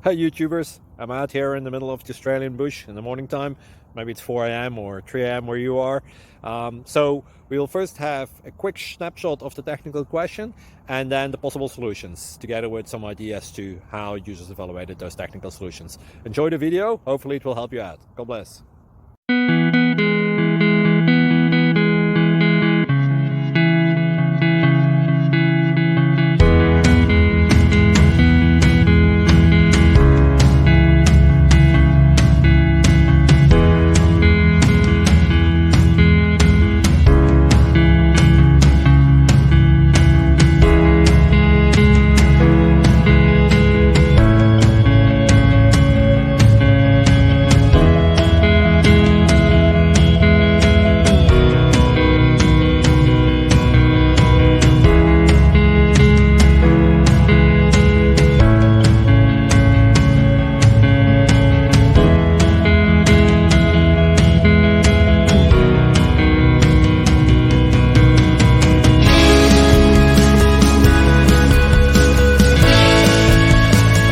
Hi YouTubers, I'm out here in the middle of the Australian bush in the morning time. Maybe it's 4 a.m. or 3 a.m. where you are. So we'll first have a quick snapshot of the technical question and then the possible solutions, together with some ideas to how users evaluated those technical solutions. Enjoy the video, hopefully it will help you out. God bless.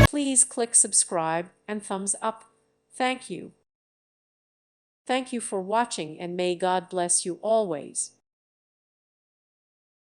Please click subscribe and thumbs up. Thank you. Thank you for watching, and may God bless you always.